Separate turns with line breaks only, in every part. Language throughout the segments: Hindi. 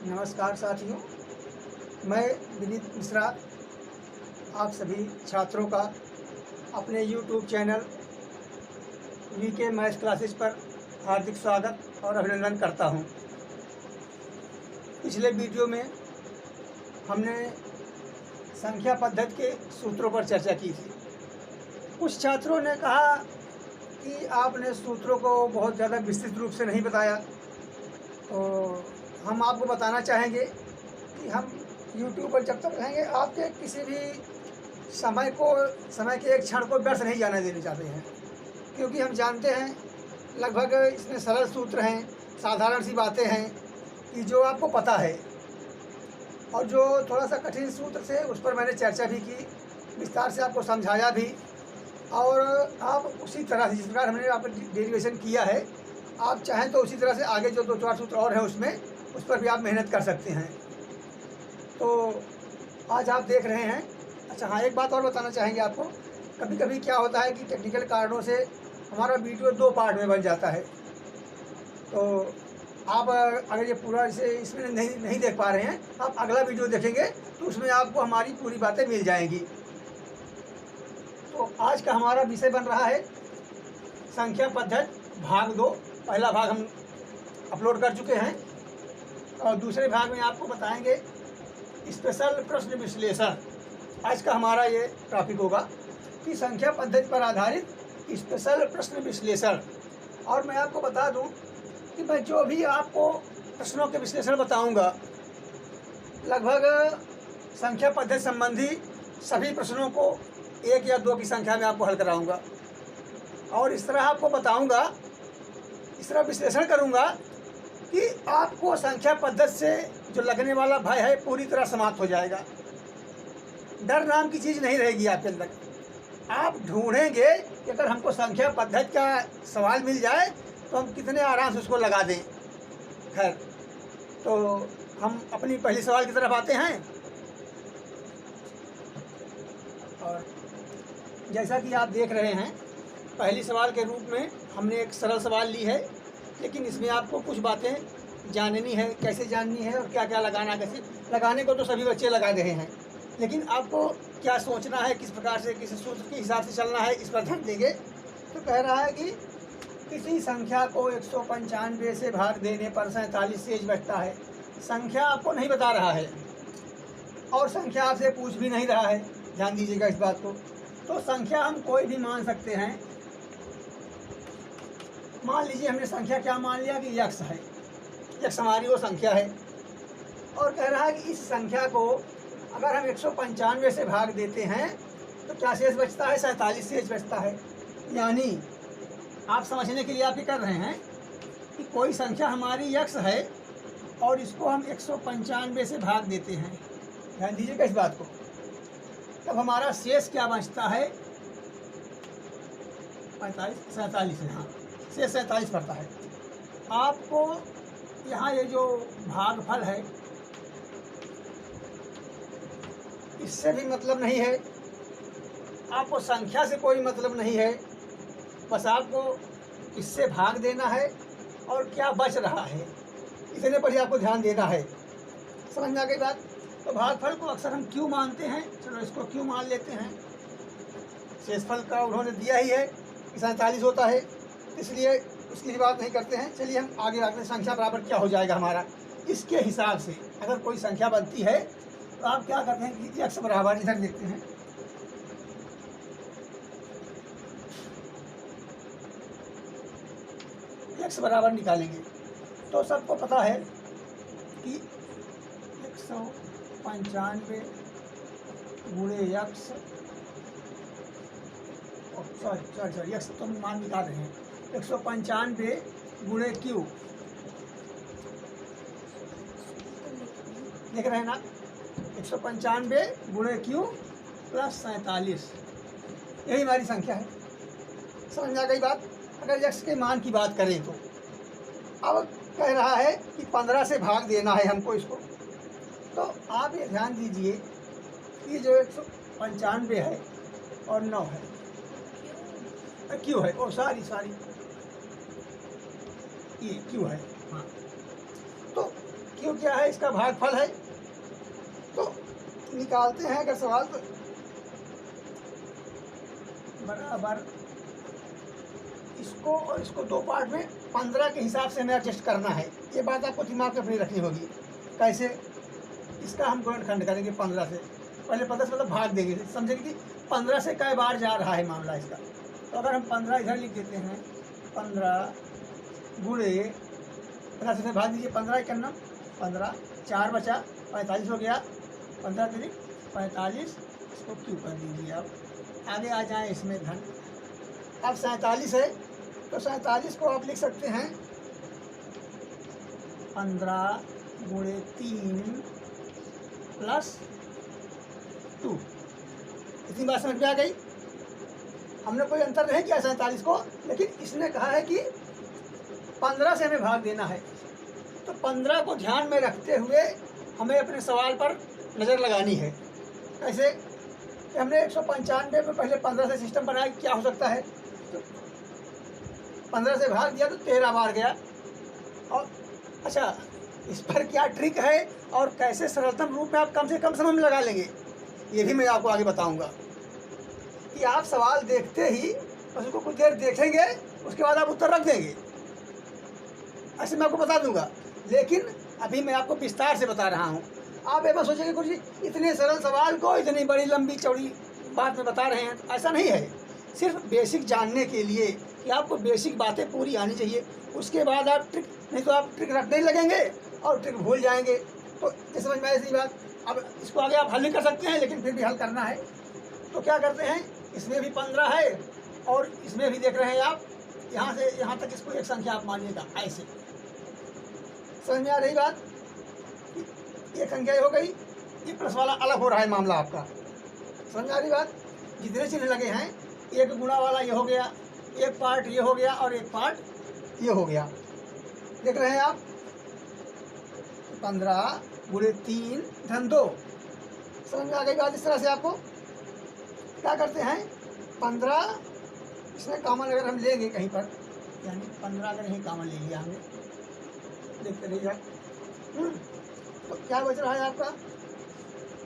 नमस्कार साथियों, मैं विनीत मिश्रा आप सभी छात्रों का अपने YouTube channel VK maths classes पर हार्दिक स्वागत और अभिनंदन करता हूं। पिछले वीडियो में हमने संख्या पद्धति के सूत्रों पर चर्चा की थी। कुछ छात्रों ने कहा कि आपने सूत्रों को बहुत ज़्यादा विस्तृत रूप से नहीं बताया, तो हम आपको बताना चाहेंगे कि हम YouTube पर जब तक रहेंगे आपके किसी भी समय के एक क्षण को व्यर्थ नहीं जाने देना चाहते हैं, क्योंकि हम जानते हैं लगभग इसमें सरल सूत्र हैं, साधारण सी बातें हैं कि जो आपको पता है, और जो थोड़ा सा कठिन सूत्र थे उस पर मैंने चर्चा भी की, विस्तार से आपको समझाया भी, और आप उसी तरह से जिस प्रकार हमने आप डेरिवेशन किया है, आप चाहें तो उसी तरह से आगे जो 2-4 सूत्र और हैं उसमें उस पर भी आप मेहनत कर सकते हैं। तो आज आप देख रहे हैं। अच्छा हाँ, एक बात और बताना चाहेंगे आपको। कभी कभी क्या होता है कि टेक्निकल कारणों से हमारा वीडियो 2 पार्ट में बन जाता है, तो आप अगर ये पूरा इसे इसमें नहीं देख पा रहे हैं, आप अगला वीडियो देखेंगे तो उसमें आपको हमारी पूरी बातें मिल जाएंगी। तो आज का हमारा विषय बन रहा है संख्या पद्धति भाग 2। पहला भाग हम अपलोड कर चुके हैं और दूसरे भाग में आपको बताएंगे स्पेशल प्रश्न विश्लेषण। आज का हमारा ये टॉपिक होगा कि संख्या पद्धति पर आधारित स्पेशल प्रश्न विश्लेषण। और मैं आपको बता दूं कि मैं जो भी आपको प्रश्नों के विश्लेषण बताऊंगा, लगभग संख्या पद्धति संबंधी सभी प्रश्नों को 1 या 2 की संख्या में आपको हल कराऊंगा, और इस तरह आपको बताऊंगा, इस तरह विश्लेषण करूंगा कि आपको संख्या पद्धति से जो लगने वाला भय है पूरी तरह समाप्त हो जाएगा। डर नाम की चीज़ नहीं रहेगी आपके अंदर। आप ढूंढेंगे कि अगर हमको संख्या पद्धति का सवाल मिल जाए तो हम कितने आराम से उसको लगा दें। खैर, तो हम अपनी पहली सवाल की तरफ आते हैं। और जैसा कि आप देख रहे हैं, पहली सवाल के रूप में हमने एक सरल सवाल ली है, लेकिन इसमें आपको कुछ बातें जाननी है, कैसे जाननी है और क्या क्या लगाना, कैसे लगाने को तो सभी बच्चे लगा रहे हैं, लेकिन आपको क्या सोचना है, किस प्रकार से, किस सूत्र के हिसाब से चलना है, इस पर ध्यान देंगे। तो कह रहा है कि किसी संख्या को 195 से भाग देने पर 47 शेष बचता है। संख्या आपको नहीं बता रहा है और संख्या आपसे पूछ भी नहीं रहा है, ध्यान दीजिएगा इस बात को। तो संख्या हम कोई भी मान सकते हैं। मान लीजिए हमने संख्या क्या मान लिया कि यक्स है, यक्स हमारी वो संख्या है, और कह रहा है कि इस संख्या को अगर हम 195 से भाग देते हैं तो क्या शेष बचता है? 47 शेष बचता है। यानी आप समझने के लिए आप ये कर रहे हैं कि कोई संख्या हमारी यक्स है और इसको हम 195 से भाग देते हैं, ध्यान दीजिएगा इस बात को, तब हमारा शेष क्या बचता है? 47 है। हाँ, शेष 47 पड़ता है। आपको यहाँ ये जो भागफल है इससे भी मतलब नहीं है, आपको संख्या से कोई मतलब नहीं है, बस आपको इससे भाग देना है और क्या बच रहा है इतने पर ही आपको ध्यान देना है। समझ में आ गई बात? तो भागफल को अक्सर हम क्यों मानते हैं, चलो इसको क्यों मान लेते हैं। शेषफल का उन्होंने दिया ही है कि 47 होता है, इसलिए उसकी बात नहीं करते हैं। चलिए हम आगे आते हैं। संख्या बराबर क्या हो जाएगा हमारा, इसके हिसाब से अगर कोई संख्या बनती है तो आप क्या करते हैं कि यक्स बराबर, इधर देखते हैं, यक्स बराबर निकालेंगे तो सबको पता है कि 195 गुणे यक्स, सॉरी यक्स तो मान निकाल रहे हैं, 195 गुणे क्यू, देख रहे हैं ना, 195 गुणे क्यू प्लस 47, यही हमारी संख्या है। समझ में आ गई बात? अगर यक्स के मान की बात करें तो अब कह रहा है कि 15 से भाग देना है हमको इसको। तो आप ये ध्यान दीजिए कि जो 195 है और 9 है, क्यू है, ओ सॉरी ये क्यू है। हाँ, तो क्यू क्या है, इसका भागफल है। तो निकालते हैं अगर सवाल तो बराबर इसको और इसको दो पार्ट में 15 के हिसाब से हमें एडजस्ट करना है। ये बात आपको दिमाग में अपनी रखनी होगी। कैसे? इसका हम गुणनखंड करेंगे 15 से। पहले 15 से मतलब भाग देंगे, समझेंगे कि 15 से कई बार जा रहा है मामला इसका। तो अगर हम 15 इधर लिख देते हैं, 15 गुणे 15 से भाग दीजिए, 15 के नाम 15, 4 बचा, 45 हो गया, 15 3 45, इसको क्यू कर दीजिए। आप आगे आ जाएं इसमें धन। अब 47 है तो 47 को आप लिख सकते हैं 15 गुणे 3 प्लस 2। इतनी बात समझ में आ गई? हमने कोई अंतर नहीं किया 47 को, लेकिन इसने कहा है कि 15 से हमें भाग देना है। तो 15 को ध्यान में रखते हुए हमें अपने सवाल पर नज़र लगानी है। कैसे? हमने 195 में पहले 15 से सिस्टम बनाया, क्या हो सकता है? तो 15 से भाग दिया तो 13 बार गया। और अच्छा, इस पर क्या ट्रिक है और कैसे सरलतम रूप में आप कम से कम समय में लगा लेंगे, ये भी मैं आपको आगे बताऊंगा। कि आप सवाल देखते ही बस उसको कुछ देर देखेंगे, उसके बाद आप उत्तर रख देंगे, ऐसे मैं आपको बता दूंगा। लेकिन अभी मैं आपको विस्तार से बता रहा हूँ। आप ये बस सोचेंगे गुरु जी इतने सरल सवाल को इतनी बड़ी लंबी चौड़ी बात में बता रहे हैं, तो ऐसा नहीं है। सिर्फ बेसिक जानने के लिए कि आपको बेसिक बातें पूरी आनी चाहिए, उसके बाद आप ट्रिक, नहीं तो आप ट्रिक रखने ही लगेंगे और ट्रिक भूल जाएंगे। तो ये समझ में ऐसी बात। अब इसको आगे आप हल नहीं कर सकते हैं, लेकिन फिर भी हल करना है। तो क्या करते हैं, इसमें भी 15 है और इसमें भी देख रहे हैं आप, यहाँ से यहाँ तक इसको एक संख्या आप मानिएगा। ऐसे समझ में आ रही बात? एक संख्या हो गई, ये प्लस वाला अलग हो रहा है मामला आपका। समझ में आ रही बात? जितने चिन्ह लगे हैं, एक गुणा वाला ये हो गया, एक पार्ट ये हो गया और एक पार्ट ये हो गया। देख रहे हैं आप? 15 गुणे 3 धन 2। समझ में आ गई बात? इस तरह से आपको क्या करते हैं, 15 इसमें कॉमन अगर हम लेंगे कहीं पर, यानी 15 अगर यहीं कॉमन ले लिया हमने, देखते रहिए। तो क्या बच रहा है आपका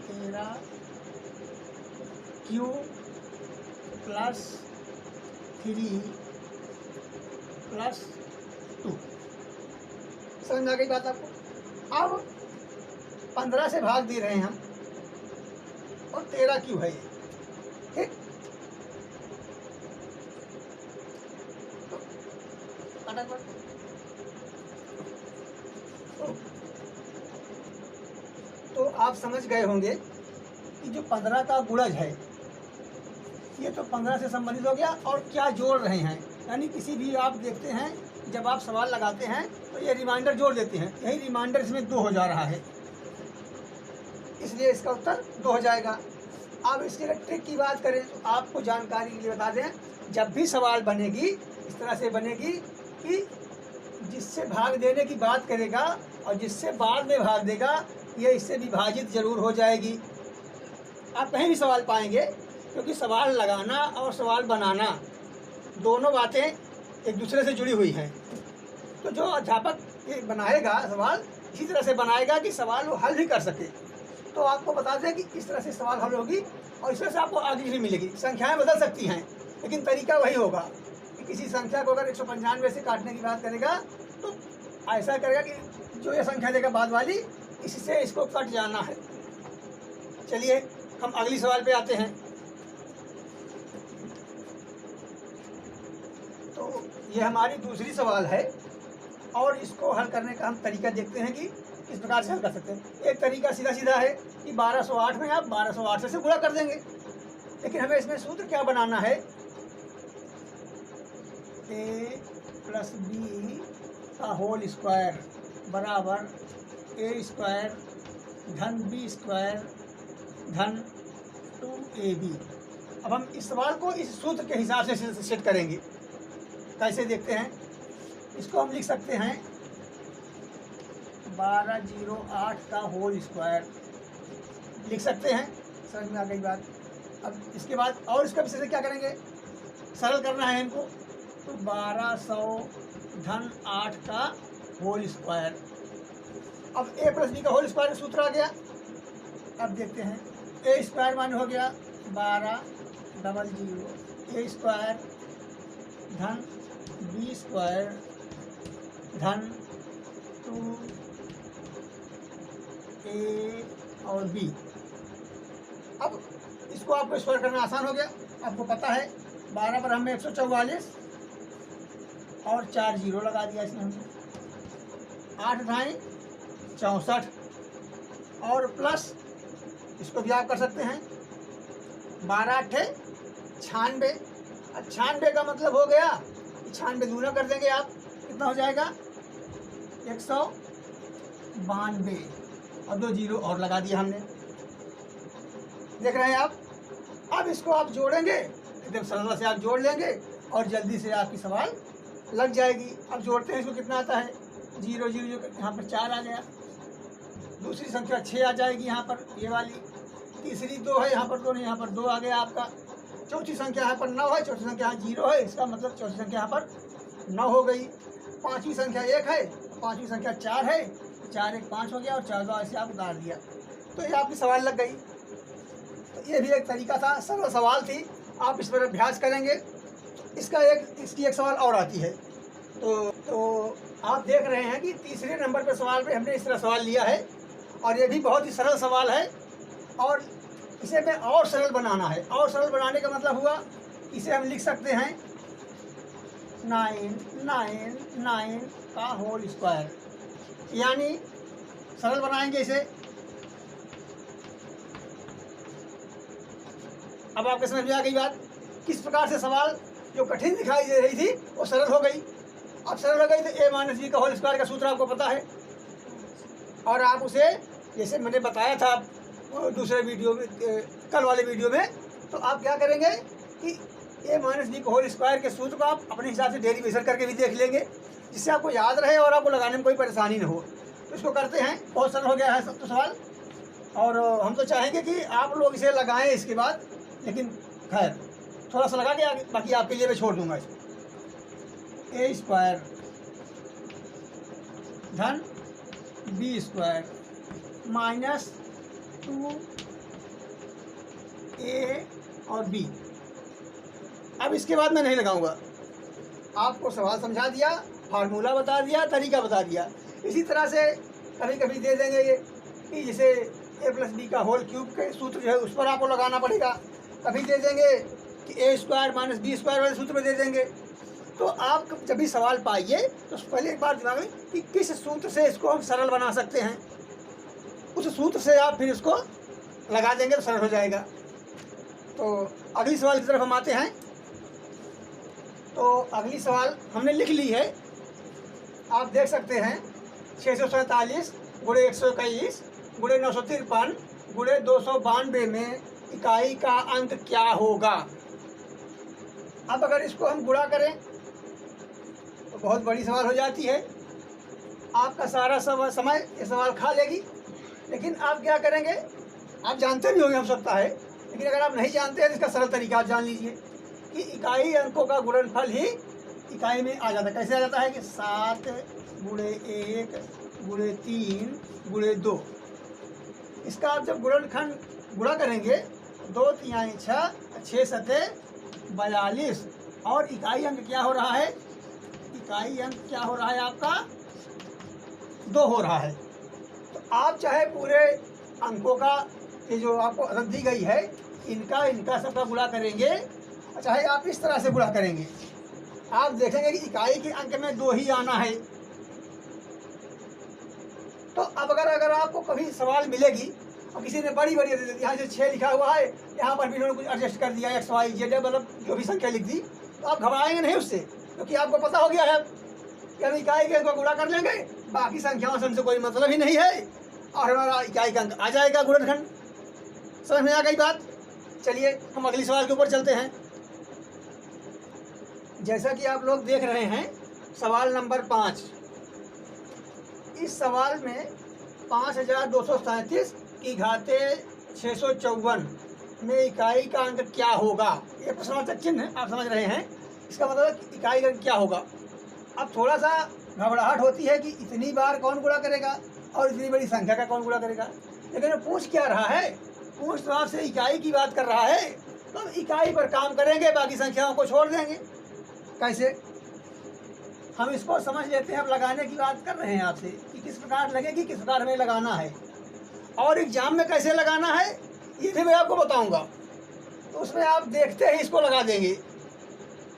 13 क्यू प्लस 3 प्लस 2। समझ में आ गई बात आपको? अब 15 से भाग दे रहे हैं हम और 13 क्यू है ये, ठीक? तो आप समझ गए होंगे कि जो 15 का गुणज है, ये तो 15 से संबंधित हो गया। और क्या जोड़ रहे हैं, यानी किसी भी आप देखते हैं जब आप सवाल लगाते हैं तो ये रिमाइंडर जोड़ देते हैं, यही रिमाइंडर इसमें 2 हो जा रहा है, इसलिए इसका उत्तर 2 हो जाएगा। अब इसके लिए ट्रिक की बात करें तो आपको जानकारी के लिए बता दें, जब भी सवाल बनेगी इस तरह से बनेगी कि जिससे भाग देने की बात करेगा और जिससे बाद में भाग देगा, ये इससे विभाजित जरूर हो जाएगी। आप कहीं भी सवाल पाएंगे, क्योंकि सवाल लगाना और सवाल बनाना दोनों बातें एक दूसरे से जुड़ी हुई हैं। तो जो अध्यापक ये बनाएगा सवाल, इसी तरह से बनाएगा कि सवाल वो हल भी कर सके। तो आपको बता दें कि इस तरह से सवाल हल होगी और इस तरह से आपको आगे भी मिलेगी। संख्याएं बदल सकती हैं, लेकिन तरीका वही होगा कि किसी संख्या को अगर 195 से काटने की बात करेगा तो ऐसा करेगा कि जो ये संख्या देगा बाद वाली, इससे इसको कट जाना है। चलिए हम अगली सवाल पे आते हैं। तो ये हमारी दूसरी सवाल है और इसको हल करने का हम तरीका देखते हैं कि किस प्रकार से हल कर सकते हैं। एक तरीका सीधा सीधा है कि 1208 में आप 1208 से गुणा कर देंगे, लेकिन हमें इसमें सूत्र क्या बनाना है, a प्लस बी का होल स्क्वायर बराबर a स्क्वायर धन b स्क्वायर धन 2ab। अब हम इस सवाल को इस सूत्र के हिसाब से सेट करेंगे। कैसे देखते हैं, इसको हम लिख सकते हैं 1208 का होल स्क्वायर लिख सकते हैं। समझ में आ गई बात? अब इसके बाद और इसका विशेष क्या करेंगे, सरल करना है इनको, तो 1200 धन 8 का होल स्क्वायर। अब ए प्लस बी का होल स्क्वायर का सूत्र आ गया। अब देखते हैं, ए स्क्वायर मान हो गया 1200 ए स्क्वायर धन बी स्क्वायर धन 2a और b। अब इसको आपको स्क्वायर करना आसान हो गया। आपको पता है 12 पर हमने 144 और 4 जीरो लगा दिया इसमें हमने, 8 ढाई 64 और प्लस इसको भी आप कर सकते हैं 12 अट्ठे 96। अब 96 का मतलब हो गया 96 दूना कर देंगे आप, कितना हो जाएगा 192 और 2 जीरो और लगा दिया हमने। देख रहे हैं आप। अब इसको आप जोड़ेंगे, एकदम सरलता से आप जोड़ लेंगे और जल्दी से आपकी सवाल लग जाएगी। अब जोड़ते हैं, इसको कितना आता है 0 0 यहाँ पर 4 आ गया, दूसरी संख्या 6 आ जाएगी यहाँ पर ये वाली, तीसरी 2 है यहाँ पर 2 नहीं, यहाँ पर 2 आ गया आपका, चौथी संख्या यहाँ पर 9 है, चौथी संख्या यहाँ 0 है, इसका मतलब चौथी संख्या यहाँ पर 9 हो गई। पाँचवीं संख्या 1 है, पाँचवीं संख्या 4 है, 4 1 5 हो गया और 4 2 ऐसे आप उतार दिया, तो ये आपकी सवाल लग गई। तो ये भी एक तरीका था, सरल सवाल थी। आप इस पर अभ्यास करेंगे इसकी एक सवाल और आती है। तो आप देख रहे हैं कि तीसरे नंबर पर सवाल पे हमने इस तरह सवाल लिया है और ये भी बहुत ही सरल सवाल है और इसे में और सरल बनाना है। और सरल बनाने का मतलब हुआ इसे हम लिख सकते हैं 999 का होल स्क्वायर, यानी सरल बनाएंगे इसे। अब आपके समझ में आ गई बात, किस प्रकार से सवाल जो कठिन दिखाई दे रही थी वो सरल हो गई। अब सरल हो गई तो ए माइनस बी का होल स्क्वायर का सूत्र आपको पता है और आप उसे जैसे मैंने बताया था दूसरे वीडियो में, कल वाले वीडियो में, तो आप क्या करेंगे कि ए माइनस बी का होल स्क्वायर के सूत्र को आप अपने हिसाब से डेरिवेशन करके भी देख लेंगे, जिससे आपको याद रहे और आपको लगाने में कोई परेशानी न हो। तो इसको करते हैं, बहुत सरल हो गया है सब तो सवाल, और हम तो चाहेंगे कि आप लोग इसे लगाएं इसके बाद, लेकिन खैर थोड़ा सा लगा के आगे बाकी आपके लिए मैं छोड़ दूंगा इसको। ए स्क्वायर धन बी स्क्वायर माइनस 2a और b। अब इसके बाद मैं नहीं लगाऊंगा, आपको सवाल समझा दिया, फार्मूला बता दिया, तरीका बता दिया। इसी तरह से कभी कभी दे देंगे ये कि जैसे a प्लस बी का होल क्यूब के सूत्र जो है उस पर आपको लगाना पड़ेगा। कभी दे देंगे कि ए स्क्वायर माइनस बी स्क्वायर वाले सूत्र में दे देंगे। तो आप जब भी सवाल पाइए तो पहले एक बार दिमाग में कि किस सूत्र से इसको हम सरल बना सकते हैं, उस सूत्र से आप फिर इसको लगा देंगे तो सरल हो जाएगा। तो अगली सवाल की तरफ हम आते हैं। तो अगली सवाल हमने लिख ली है, आप देख सकते हैं 647 गुणे 121 गुणे 953 गुणे 292 में इकाई का अंक क्या होगा। अब अगर इसको हम गुणा करें तो बहुत बड़ी सवाल हो जाती है, आपका सारा समय ये सवाल खा लेगी। लेकिन आप क्या करेंगे, आप जानते भी होंगे हम सकता है, लेकिन अगर आप नहीं जानते हैं तो इसका सरल तरीका आप जान लीजिए कि इकाई अंकों का गुणनफल ही इकाई में आ जाता है। कैसे आ जाता है कि 7 गुणे 1 गुणे 3 गुणे 2। इसका आप जब गुणा करेंगे 2 3 6 6 7 42 और इकाई अंक क्या हो रहा है, इकाई अंक क्या हो रहा है आपका 2 हो रहा है। तो आप चाहे पूरे अंकों का ये जो आपको अदद दी गई है इनका सबका गुणा करेंगे, चाहे आप इस तरह से गुणा करेंगे, आप देखेंगे कि इकाई के अंक में 2 ही आना है। तो अब अगर आपको कभी सवाल मिलेगी और किसी ने बड़ी यहाँ से 6 लिखा हुआ है, यहाँ पर भी उन्होंने कुछ एडजस्ट कर दिया x y z मतलब जो भी संख्या लिख दी, तो आप घबराएंगे नहीं उससे, क्योंकि आपको पता हो गया है कि हम इकाई के अंक को गुणा कर लेंगे, बाकी संख्याओं से हमसे कोई मतलब ही नहीं है और हमारा इकाई का अंक आ जाएगा गुणनखंड। समझ में आ गई बात। चलिए हम अगली सवाल के ऊपर चलते हैं। जैसा कि आप लोग देख रहे हैं सवाल नंबर 5, इस सवाल में 5237 की घाते 654 में इकाई का अंक क्या होगा। ये प्रश्नवाचक चिन्ह है, आप समझ रहे हैं, इसका मतलब इकाई का अंक क्या होगा। अब थोड़ा सा घबराहट होती है कि इतनी बार कौन गुणा करेगा, और इतनी बड़ी संख्या का कौन गुणा करेगा। लेकिन वो पूछ क्या रहा है, पूछ तो आपसे इकाई की बात कर रहा है, तो हम इकाई पर काम करेंगे, बाकी संख्याओं को छोड़ देंगे। कैसे, हम इसको समझ लेते हैं। अब लगाने की बात कर रहे हैं आपसे कि किस प्रकार लगेगी, किस प्रकार हमें लगाना है और एग्जाम में कैसे लगाना है ये भी मैं आपको बताऊंगा। तो उसमें आप देखते ही इसको लगा देंगे,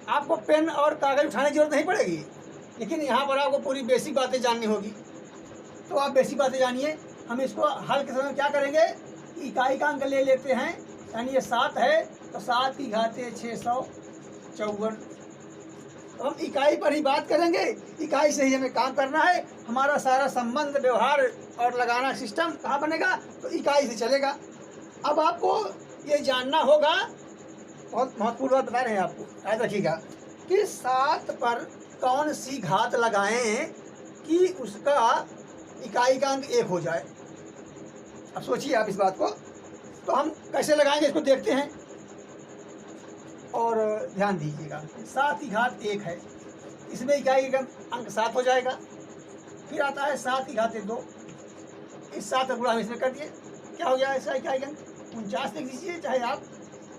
आपको पेन और कागज उठाने की जरूरत नहीं पड़ेगी। लेकिन यहाँ पर आपको पूरी बेसिक बातें जाननी होगी, तो आप बेसिक बातें जानिए। हम इसको हल के समय क्या करेंगे, इकाई का अंक ले लेते हैं, यानी ये 7 है तो 7 की घाते 654। तो हम इकाई पर ही बात करेंगे, इकाई से ही हमें काम करना है। हमारा सारा संबंध, व्यवहार और लगाना सिस्टम कहाँ बनेगा, तो इकाई से चलेगा। अब आपको ये जानना होगा, बहुत महत्वपूर्ण बात बता रहे हैं आपको, याद रखिएगा कि 7 पर कौन सी घात लगाएं कि उसका इकाई का अंक 1 हो जाए। अब सोचिए आप इस बात को, तो हम कैसे लगाएंगे इसको देखते हैं और ध्यान दीजिएगा। 7 की घात 1 है, इसमें इकाई का अंक 7 हो जाएगा। फिर आता है 7 की घात 2, इस 7 का गुणा हम इसमें कर दिए, क्या हो गया इसका इकाई का अंक 49 लिख दीजिए, चाहे आप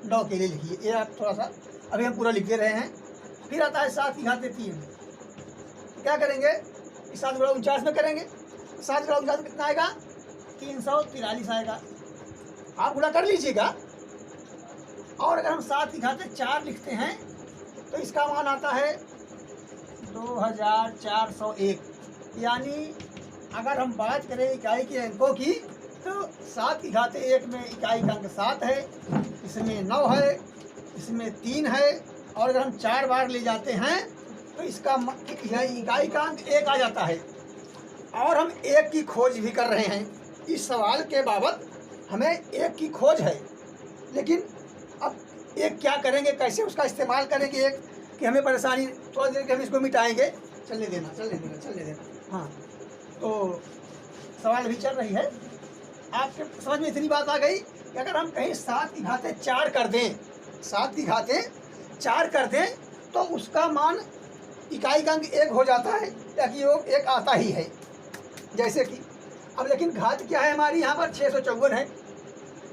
9 के लिए लिखिए, ये आप थोड़ा सा अभी हम पूरा लिख दे रहे हैं। फिर आता है 7 की घात 3, तो क्या करेंगे, इस 7 गुणा 49 में करेंगे, 7 गुणा 49 में कितना आएगा, 343 आएगा। आप गुणा कर लीजिएगा। और अगर हम 7 की घात 4 लिखते हैं तो इसका मान आता है 2401। यानी अगर हम बात करें इकाई के अंकों की, तो 7 की घात 1 में इकाई का अंक 7 है, इसमें 9 है, इसमें 3 है, और अगर हम 4 बार ले जाते हैं तो इसका इकाई का अंक 1 आ जाता है। और हम 1 की खोज भी कर रहे हैं। इस सवाल के बाबत हमें 1 की खोज है, लेकिन अब 1 क्या करेंगे, कैसे उसका इस्तेमाल करेंगे 1 कि हमें परेशानी, थोड़ा देर के हम इसको मिटाएंगे। चलने देना। हाँ, तो सवाल अभी चल रही है। आपके समझ में इतनी बात आ गई कि अगर हम कहीं 7 की घातें 4 कर दें, 7 की घातें 4 कर दें, तो उसका मान इकाई का अंक 1 हो जाता है, ताकि वो 1 आता ही है। जैसे कि अब लेकिन घात क्या है हमारी, यहाँ पर 654 है,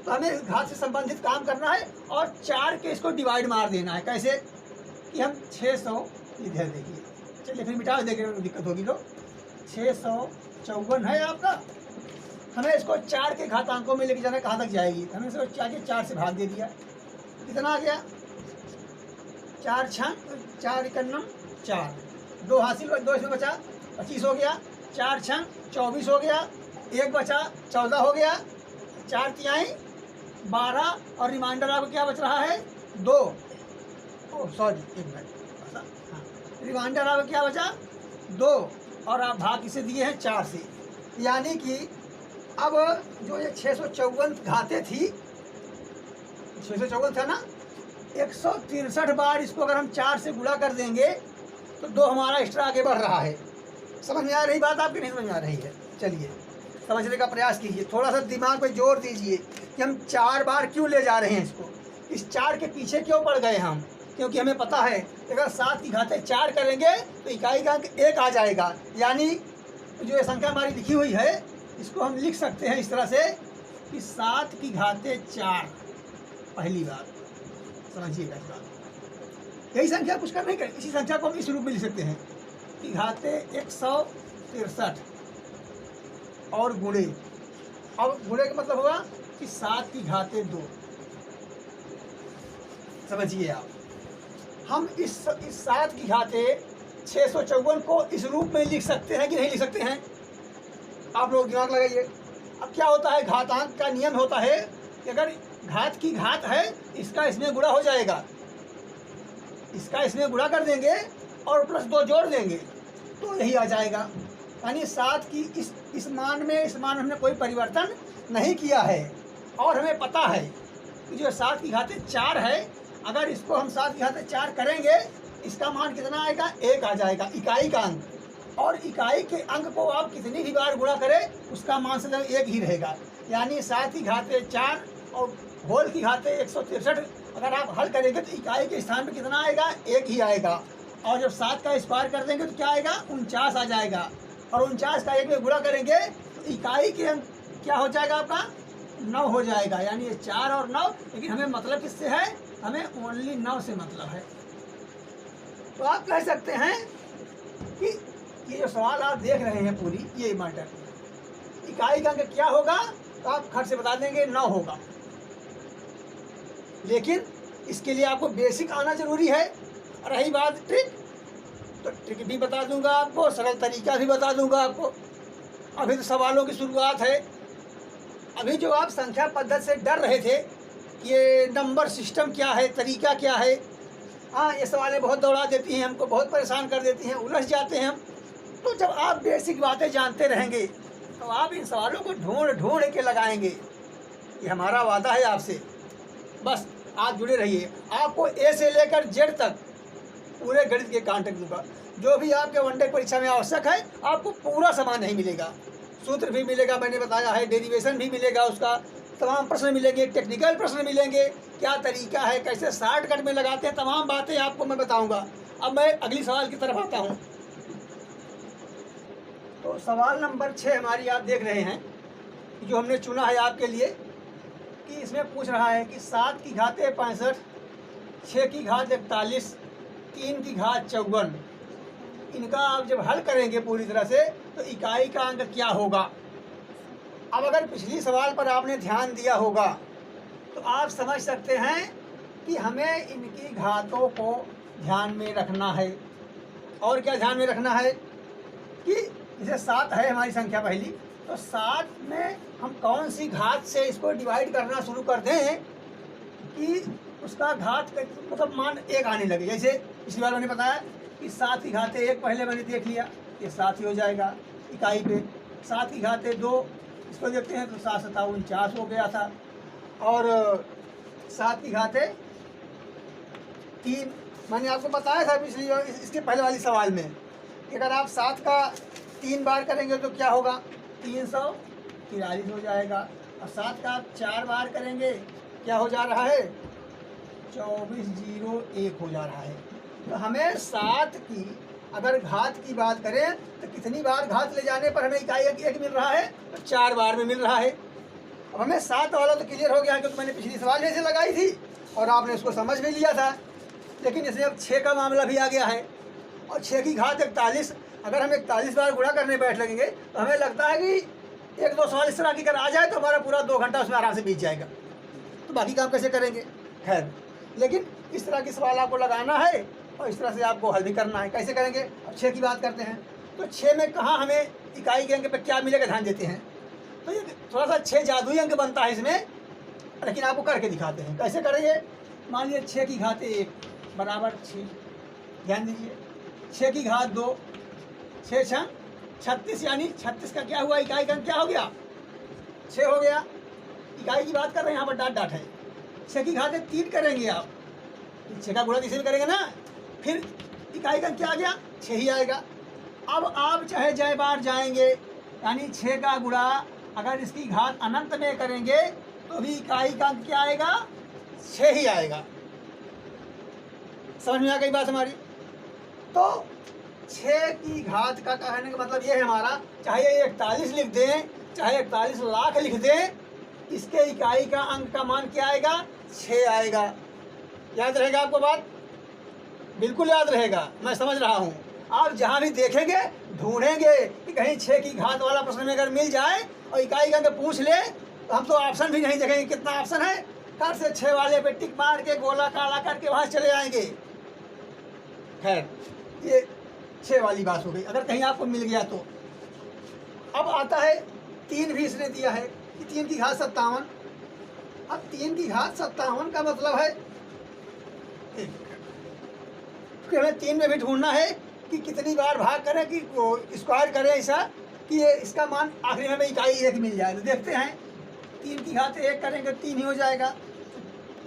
तो हमें घात से संबंधित काम करना है और 4 के इसको डिवाइड मार देना है। कैसे कि हम 600, इधर देखिए, चलिए फिर मिटा देंगे, दिक्कत होगी। तो 654 है आपका, हमें इसको 4 के घातांकों में लेके जाना, कहाँ तक जाएगी, हमें इसको 4 से भाग दे दिया, कितना आ गया, 4 6 4 51 4, 2 हासिल, 2 इसमें बचा 25 हो गया, 4 6 24 हो गया, 1 बचा 14 हो गया, 4 तिहाई 12, और रिमाइंडर आपको क्या बच रहा है 2। सॉरी, 1 मिनट, हाँ, रिमाइंडर आपको क्या बचा 2, और आप भाग किसे दिए हैं 4 से। यानी कि अब जो ये 654 घातें थी, 654 था ना, 163 बार इसको अगर हम 4 से गुणा कर देंगे तो 2 हमारा एक्स्ट्रा आगे बढ़ रहा है। समझ में आ रही बात आपकी, नहीं समझ में आ रही है? चलिए समझने का प्रयास कीजिए, थोड़ा सा दिमाग पे जोर दीजिए कि हम 4 बार क्यों ले जा रहे हैं इसको, इस 4 के पीछे क्यों पड़ गए हम। क्योंकि हमें पता है अगर 7 की घातें 4 करेंगे तो इकाई का अंक 1 आ जाएगा। यानी जो ये संख्या हमारी लिखी हुई है, इसको हम लिख सकते हैं इस तरह से कि 7 की घातें 4, पहली बात समझिएगा इस बात। यही संख्या कुछ कर नहीं करें, इसी संख्या को हम इस रूप में लिख सकते हैं कि घातें 163 और गुणे, अब गुणे का मतलब होगा कि 7 की घातें 2। समझिए आप, हम इस 7 की घातें 654 को इस रूप में लिख सकते हैं कि नहीं लिख सकते हैं, आप लोग दिमाग लगाइए। अब क्या होता है, घातांक का नियम होता है कि अगर घात की घात है, इसका इसमें गुणा हो जाएगा, इसका इसमें गुणा कर देंगे और प्लस 2 जोड़ देंगे तो यही आ जाएगा। यानी 7 की इस मान में हमने कोई परिवर्तन नहीं किया है। और हमें पता है कि जो 7 की घातें 4 है, अगर इसको हम 7 की घातें 4 करेंगे, इसका मान कितना आएगा, 1 आ जाएगा, इकाई का अंक। और इकाई के अंक को आप कितनी भी बार गुणा करें, उसका मान से 1 ही रहेगा। यानी 7 की घातें 4 और होल की घातें 163 अगर आप हल करेंगे तो इकाई के स्थान पर कितना आएगा, 1 ही आएगा। और जब 7 का स्क्वायर कर देंगे तो क्या आएगा, 49 आ जाएगा। और 49 का 1 में गुणा करेंगे तो इकाई के अंक क्या हो जाएगा आपका 9 हो जाएगा, यानी ये 4 और 9, लेकिन हमें मतलब किससे है, हमें ओनली 9 से मतलब है। तो आप कह सकते हैं कि ये जो सवाल आप देख रहे हैं पूरी ये मैटर, इकाई का अंक क्या होगा तो आप खट से बता देंगे 9 होगा, लेकिन इसके लिए आपको बेसिक आना जरूरी है। रही बात ट्रिक, तो ट्रिक भी बता दूंगा आपको, सरल तरीका भी बता दूंगा आपको। अभी तो सवालों की शुरुआत है। अभी जो आप संख्या पद्धति से डर रहे थे कि ये नंबर सिस्टम क्या है, तरीका क्या है, हाँ ये सवालें बहुत दौड़ा देती हैं हमको, बहुत परेशान कर देती हैं, उलझ जाते हैं हम। तो जब आप बेसिक बातें जानते रहेंगे तो आप इन सवालों को ढूंढ ढूंढ के लगाएंगे। ये हमारा वादा है आपसे, बस आप जुड़े रहिए। आपको ए से लेकर जेड तक पूरे गणित के कांटेक्ट दूंगा। जो भी आपके वनडे परीक्षा में आवश्यक है आपको पूरा सामान नहीं मिलेगा, सूत्र भी मिलेगा, मैंने बताया है, डेरिवेशन भी मिलेगा, उसका तमाम प्रश्न मिलेंगे, टेक्निकल प्रश्न मिलेंगे, क्या तरीका है, कैसे शॉर्टकट में लगाते हैं, तमाम बातें आपको मैं बताऊंगा। अब मैं अगली सवाल की तरफ आता हूं। तो सवाल नंबर 6 हमारी आप देख रहे हैं, जो हमने चुना है आपके लिए, कि इसमें पूछ रहा है कि 7 की घात 65, 6 की घात 41, 3 की घात 54, इनका आप जब हल करेंगे पूरी तरह से तो इकाई का अंक क्या होगा। अब अगर पिछली सवाल पर आपने ध्यान दिया होगा तो आप समझ सकते हैं कि हमें इनकी घातों को ध्यान में रखना है। और क्या ध्यान में रखना है कि जैसे 7 है हमारी संख्या पहली, तो 7 में हम कौन सी घात से इसको डिवाइड करना शुरू कर दें कि उसका घात मतलब मान 1 आने लगे। जैसे पिछली बार मैंने बताया कि 7 की घात 1 पहले मैंने देख लिया, ये 7 ही हो जाएगा इकाई पे। 7 की घात 2 इसको देखते हैं तो 7 7 49 हो गया था। और 7 की घात 3 मैंने आपको बताया था पिछली इसके पहले वाली सवाल में कि अगर आप 7 का 3 बार करेंगे तो क्या होगा, 343 हो जाएगा। और 7 का आप 4 बार करेंगे क्या हो जा रहा है, 2401 हो जा रहा है। तो हमें 7 की अगर घात की बात करें तो कितनी बार घात ले जाने पर हमें इकाई एक मिल रहा है, तो 4 बार में मिल रहा है। अब हमें 7 वाला तो क्लियर हो गया क्योंकि मैंने पिछली सवाल जैसे लगाई थी और आपने उसको समझ भी लिया था। लेकिन इसमें अब 6 का मामला भी आ गया है, और 6 की घात 41 अगर हम 41 बार गुणा करने बैठ लगेंगे तो हमें लगता है कि 1-2 सवाल इस तरह की अगर आ जाए तो हमारा पूरा 2 घंटा उसमें आराम से बीत जाएगा। तो बाकी काम कैसे करेंगे, खैर, लेकिन इस तरह की सवाल आपको लगाना है और इस तरह से आपको हल भी करना है। कैसे करेंगे, अब 6 की बात करते हैं। तो 6 में कहाँ हमें इकाई के अंक पे क्या मिलेगा ध्यान देते हैं। तो ये थोड़ा सा 6 जादुई अंक बनता है इसमें, लेकिन आपको करके दिखाते हैं। कैसे करेंगे, मान लीजिए 6 की घात 1 बराबर 6, ध्यान दीजिए। 6 की घात 2, 6 6 36, यानी 36 का क्या हुआ, इकाई का अंक क्या हो गया, 6 हो गया। इकाई की बात कर रहे हैं, यहाँ पर डाट डाट है। 6 की घात 3 करेंगे आप, 6 का गुणा इसे भी करेंगे ना, फिर इकाई का क्या आ गया, 6 ही आएगा। अब आप चाहे जय बार जाएंगे, यानी 6 का गुणा अगर इसकी घात अनंत में करेंगे तो भी इकाई का अंक क्या आएगा, 6 ही आएगा। समझ में आ गई बात हमारी। तो 6 की घात का कहने का मतलब ये है हमारा, चाहे 41 लिख दें चाहे 41 लाख लिख दें, इसके इकाई का अंक का मान क्या आएगा, 6 आएगा। याद रहेगा आपको बात, बिल्कुल याद रहेगा, मैं समझ रहा हूँ। आप जहाँ भी देखेंगे ढूंढेंगे कि कहीं 6 की घात वाला प्रश्न में अगर मिल जाए और इकाई का अंक पूछ ले तो हम तो ऑप्शन भी नहीं देखेंगे, कितना ऑप्शन है, कर से 6 वाले पे टिक मार के गोला काला करके वहाँ चले आएंगे। खैर, ये 6 वाली बात हो गई, अगर कहीं आपको मिल गया तो। अब आता है 3 भी इसने दिया है कि 3 की घात 57। अब 3 की घात 57 का मतलब है कि हमें 3 में भी ढूंढना है कि कितनी बार भाग करें कि स्क्वायर करें ऐसा कि ये इसका मान आखिरी में हमें इकाई 1 मिल जाए। तो देखते हैं, 3 की घात 1 करेंगे 3 ही हो जाएगा।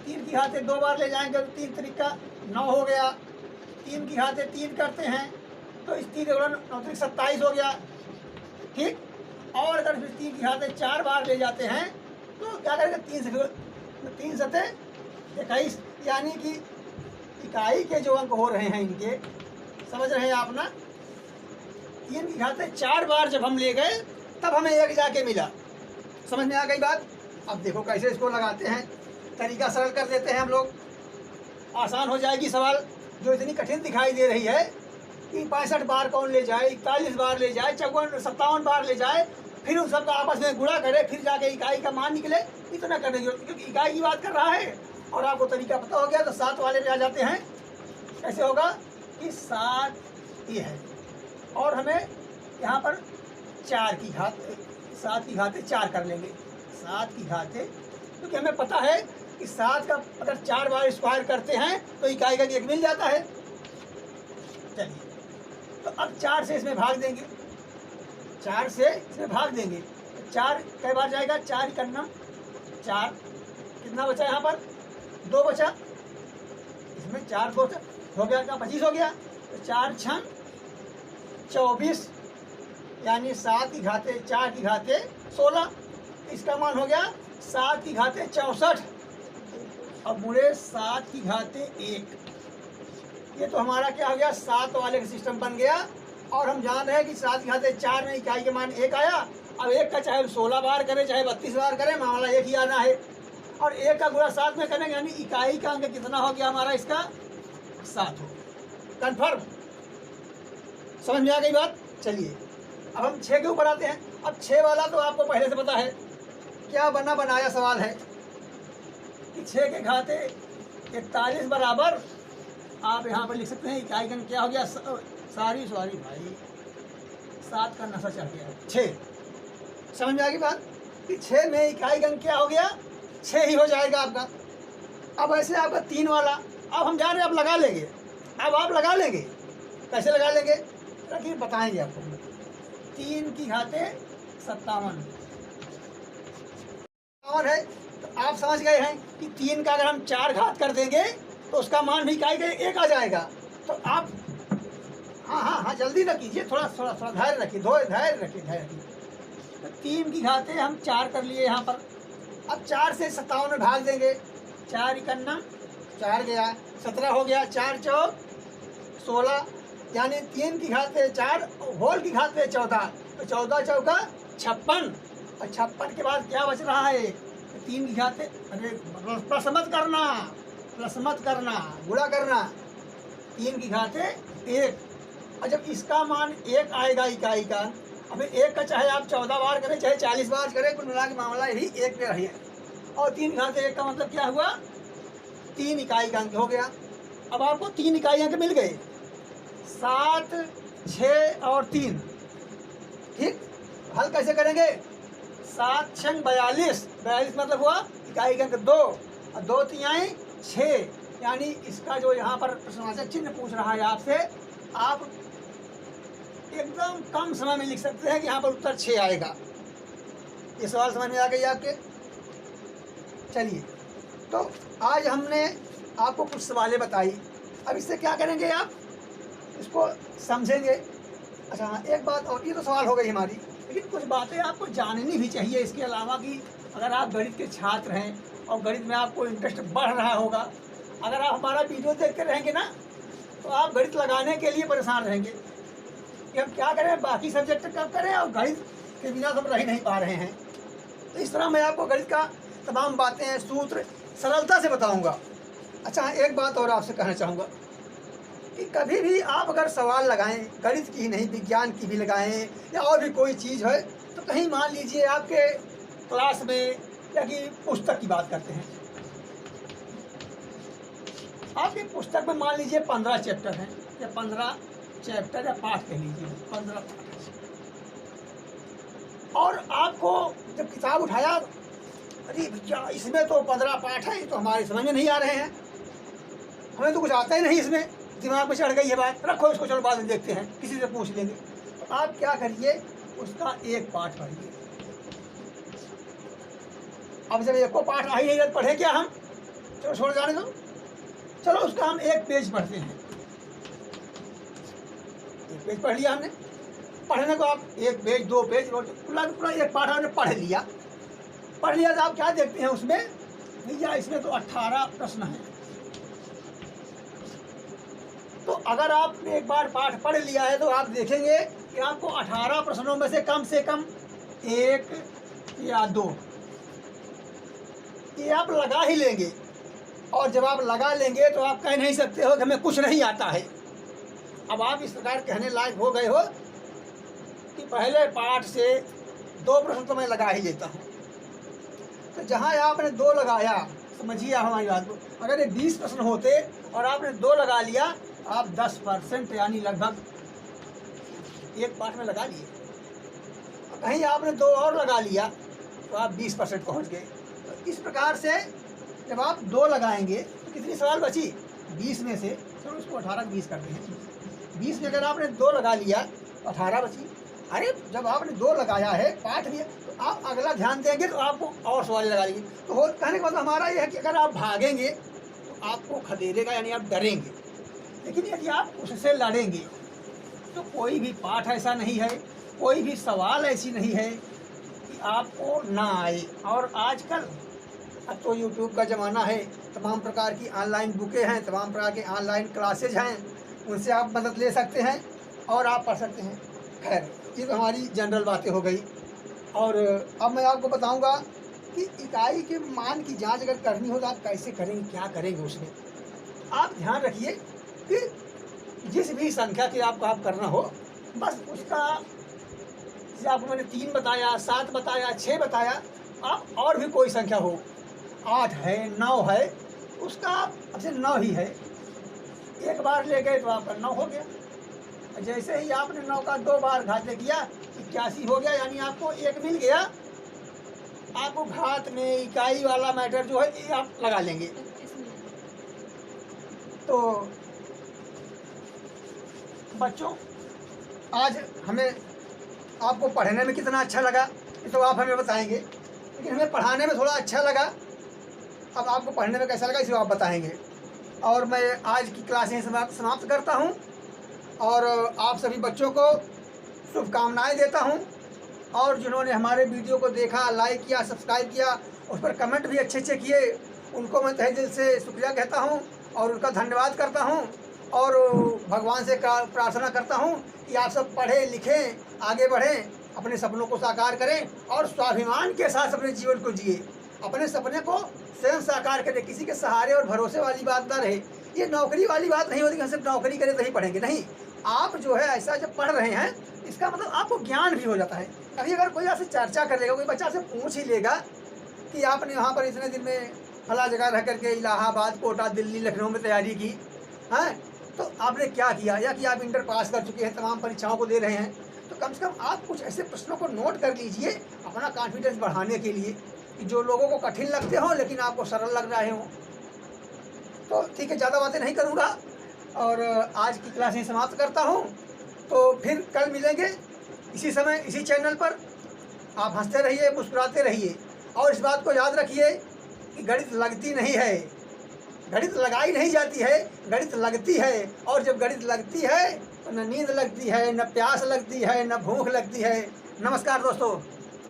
3 की घात 2 बार ले जाएंगे तो 3 तरीका 9 हो गया। 3 की घात 3 करते हैं तो इस 3 9 27 हो गया, ठीक। और अगर फिर 3 की घात 4 बार ले जाते हैं तो क्या करेंगे, 3 सते 21, यानी कि इकाई के जो अंक हो रहे हैं इनके, समझ रहे हैं आप ना। 3 की घात 4 बार जब हम ले गए तब हमें एक जाके मिला। समझ में आ गई बात? अब देखो कैसे इसको लगाते हैं, तरीका सरल कर देते हैं हम लोग, आसान हो जाएगी सवाल जो इतनी कठिन दिखाई दे रही है कि 65 बार कौन ले जाए, 41 बार ले जाए, 57 बार ले जाए, फिर उन सबका आपस में गुणा करे, फिर जाके इकाई का मान निकले। इतना करने की जरूरत, क्योंकि इकाई की बात कर रहा है और आपको तरीका पता हो गया तो 7 वाले में आ जाते हैं। कैसे होगा कि 7 ये है और हमें यहाँ पर 4 की घात 7 की घाते 4 कर लेंगे। 7 की घाते, क्योंकि हमें पता है कि 7 का अगर 4 बार स्क्वायर करते हैं तो इकाई का 1 मिल जाता है। चलिए, तो अब 4 से इसमें भाग देंगे, 4 से इसमें भाग देंगे तो 4 कई बार जाएगा, 4 करना 4, कितना बचा यहाँ पर 2 बचा, इसमें 4 2 हो गया, क्या 25 हो गया। तो 4 6 24, यानी 7 की घाते 4 की घाते 16, इसका मान हो गया 7 की घाते 64। अब मुड़े 7 की घाते 1, ये तो हमारा क्या हो गया 7 वाले का सिस्टम बन गया। और हम जान रहे हैं कि 7 की घाते 4 में इकाई के मान 1 आया। अब 1 का चाहे 16 बार करें चाहे 32 बार करें, मामला एक ही आना है। और 1 का गुणा 7 में करेंगे, यानी इकाई का अंक कितना हो गया हमारा, इसका 7 हो। कन्फर्म? समझ में आ गई बात? चलिए अब हम 6 के ऊपर आते हैं। अब 6 वाला तो आपको पहले से पता है, क्या बना बनाया सवाल है कि 6 के घाते 41 बराबर, आप यहाँ पर लिख सकते हैं इकाई का क्या हो गया, सॉरी भाई 7 का नशा चढ़ गया, 6। समझ में आ गई बात कि 6 में इकाई का क्या हो गया, 6 ही हो जाएगा आपका। अब ऐसे आपका 3 वाला, अब हम जा रहे हैं, आप लगा लेंगे, अब आप लगा लेंगे। कैसे लगा लेंगे रखिए, बताएंगे आपको। 3 की घाते 57 है, तो आप समझ गए हैं कि 3 का अगर हम 4 घात कर देंगे तो उसका मान भी इकाई का 1 आ जाएगा। तो आप हाँ जल्दी न कीजिए, थोड़ा धैर्य रखिए, धैर्य रखिए। तो 3 की घाते हम 4 कर लिए यहाँ पर। अब 4 से 57 में भाग देंगे, 4 इकन्ना 4 गया, 17 हो गया, 4 चौक 16, यानी 3 की घाते 4 होल की घाते 14, तो 14 चौका 56। और 56 के बाद क्या बच रहा है, 3 की घाते, अरे प्लस मत करना, गुणा करना, 3 की घाते 1। और जब इसका मान 1 आएगा इकाई का, अब 1 का चाहे आप 14 बार करें चाहे 40 बार करें, कुल मिला के मामला यही 1 पे रही है। और 3 घाते 1 का मतलब क्या हुआ, 3 इकाई का अंक हो गया। अब आपको 3 इकाई अंक मिल गए, 7 6 और 3। ठीक, हल कैसे करेंगे, 7 6 42, 42 मतलब हुआ इकाई का अंक 2 और 2 3 6, यानी इसका जो यहाँ पर प्रश्नवाचक चिन्ह पूछ रहा है आपसे, आप एकदम कम समय में लिख सकते हैं कि यहाँ पर उत्तर 6 आएगा। ये सवाल समझ में आ गई आपके? चलिए, तो आज हमने आपको कुछ सवालें बताई। अब इससे क्या करेंगे, आप इसको समझेंगे। अच्छा हाँ, एक बात और, ये तो सवाल हो गई हमारी, लेकिन कुछ बातें आपको जाननी भी चाहिए इसके अलावा, कि अगर आप गणित के छात्र हैं और गणित में आपको इंटरेस्ट बढ़ रहा होगा, अगर आप हमारा वीडियो देखते रहेंगे ना, तो आप गणित लगाने के लिए परेशान रहेंगे कि हम क्या करें, बाकी सब्जेक्ट कब करें और गणित के बिना हम रह नहीं पा रहे हैं। तो इस तरह मैं आपको गणित का तमाम बातें, सूत्र सरलता से बताऊंगा। अच्छा, एक बात और आपसे कहना चाहूँगा कि कभी भी आप अगर सवाल लगाएं, गणित की ही नहीं विज्ञान की भी लगाएं या और भी कोई चीज़ है, तो कहीं मान लीजिए आपके क्लास में या कि पुस्तक की बात करते हैं, आपकी पुस्तक में मान लीजिए 15 चैप्टर हैं या 15 चैप्टर या पाठ कह लीजिए, 15 पाठ, और आपको जब किताब उठाया, अरे भैया इसमें तो 15 पाठ है, तो हमारे समझ में नहीं आ रहे हैं, हमें तो कुछ आता ही नहीं, इसमें दिमाग में चढ़ गई है बात, रखो इसको, चलो बाद में देखते हैं, किसी से पूछ लेंगे। तो आप क्या करिए, उसका एक पाठ पढ़िए। अब जब एक को पाठ आ ही नहीं रहा, पढ़े क्या हम, चलो छोड़ जाने दो, चलो उसका हम एक पेज पढ़ते हैं। एक पेज पढ़ लिया हमने, पढ़ने को आप एक पेज 2 पेज पूरा एक पाठ हमने पढ़ लिया तो आप क्या देखते हैं उसमें, भैया इसमें तो 18 प्रश्न हैं। तो अगर आपने एक बार पाठ पढ़ लिया है तो आप देखेंगे कि आपको 18 प्रश्नों में से कम 1 या 2, ये आप लगा ही लेंगे। और जब आप लगा लेंगे तो आप कह नहीं सकते हो कि हमें कुछ नहीं आता है। अब आप इस प्रकार कहने लायक हो गए हो कि पहले पाठ से 2 प्रश्न तो मैं लगा ही लेता हूँ। तो जहाँ आपने 2 लगाया, समझिए हमारी बात को, अगर ये 20 प्रश्न होते और आपने 2 लगा लिया, आप 10% यानी लगभग एक पाठ में लगा लिए। कहीं आपने 2 और लगा लिया तो आप 20% पहुँच गए। तो इस प्रकार से जब आप 2 लगाएंगे तो कितनी सवाल बची? 20 में से, चलो उसको 18 20 करते हैं। 20 में अगर आपने 2 लगा लिया तो 18 बची। अरे जब आपने 2 लगाया है पाठ में, तो आप अगला ध्यान देंगे तो आपको और सवाल लगा लेंगे। तो हो कहने का मतलब हमारा यह है कि अगर आप भागेंगे तो आपको खदेड़ेगा, यानी आप डरेंगे। लेकिन यदि आप उससे लड़ेंगे तो कोई भी पाठ ऐसा नहीं है, कोई भी सवाल ऐसी नहीं है कि आपको ना आए। और आजकल अब तो यूट्यूब का ज़माना है, तमाम प्रकार की ऑनलाइन बुकें हैं, तमाम प्रकार के ऑनलाइन क्लासेज हैं, उनसे आप मदद ले सकते हैं और आप पढ़ सकते हैं। खैर, ये तो हमारी जनरल बातें हो गई। और अब मैं आपको बताऊंगा कि इकाई के मान की जांच अगर करनी हो तो आप कैसे करेंगे, क्या करेंगे उसमें। आप ध्यान रखिए कि जिस भी संख्या की आपको आप करना हो, बस उसका, जैसे आपको मैंने 3 बताया, 7 बताया, 6 बताया, आप और भी कोई संख्या हो, 8 है, 9 है, उसका अब से 9 ही है, एक बार ले गए तो आपका 9 हो गया। जैसे ही आपने 9 का 2 बार घाते किया, 81 हो गया, यानी आपको 1 मिल गया। आपको घात में इकाई वाला मैटर जो है ये आप लगा लेंगे। तो बच्चों, आज हमें आपको पढ़ने में कितना अच्छा लगा ये तो आप हमें बताएंगे, लेकिन हमें पढ़ाने में थोड़ा अच्छा लगा। अब आपको पढ़ने में कैसा लगा इसे आप बताएंगे। और मैं आज की क्लासें समाप्त करता हूं और आप सभी बच्चों को शुभकामनाएं देता हूं। और जिन्होंने हमारे वीडियो को देखा, लाइक किया, सब्सक्राइब किया, उस पर कमेंट भी अच्छे अच्छे किए, उनको मैं तहे दिल से शुक्रिया कहता हूं और उनका धन्यवाद करता हूं। और भगवान से प्रार्थना करता हूं कि आप सब पढ़ें, लिखें, आगे बढ़ें, अपने सपनों को साकार करें और स्वाभिमान के साथ अपने जीवन को जिए। अपने सपने को स्वयं साकार करें, किसी के सहारे और भरोसे वाली बात ना रहे। ये नौकरी वाली बात नहीं होती कि हम सिर्फ नौकरी करें तो ही पढ़ेंगे, नहीं। आप जो है ऐसा जब पढ़ रहे हैं, इसका मतलब आपको ज्ञान भी हो जाता है। कभी अगर कोई आपसे चर्चा कर लेगा, कोई बच्चा से पूछ ही लेगा कि आपने वहाँ पर इतने दिन में फला जगह रह करके इलाहाबाद, कोटा, दिल्ली, लखनऊ में तैयारी की है, तो आपने क्या किया, या कि आप इंटर पास कर चुके हैं, तमाम परीक्षाओं को दे रहे हैं, तो कम से कम आप कुछ ऐसे प्रश्नों को नोट कर लीजिए अपना कॉन्फिडेंस बढ़ाने के लिए, कि जो लोगों को कठिन लगते हों लेकिन आपको सरल लग रहे हों। तो ठीक है, ज़्यादा बातें नहीं करूँगा और आज की क्लासें समाप्त करता हूँ। तो फिर कल मिलेंगे इसी समय, इसी चैनल पर। आप हंसते रहिए, मुस्कुराते रहिए और इस बात को याद रखिए कि गणित लगती नहीं है, गणित लगाई नहीं जाती है, गणित लगती है। और जब गणित लगती है तो न नींद लगती है, न प्यास लगती है, न भूख लगती है। नमस्कार दोस्तों।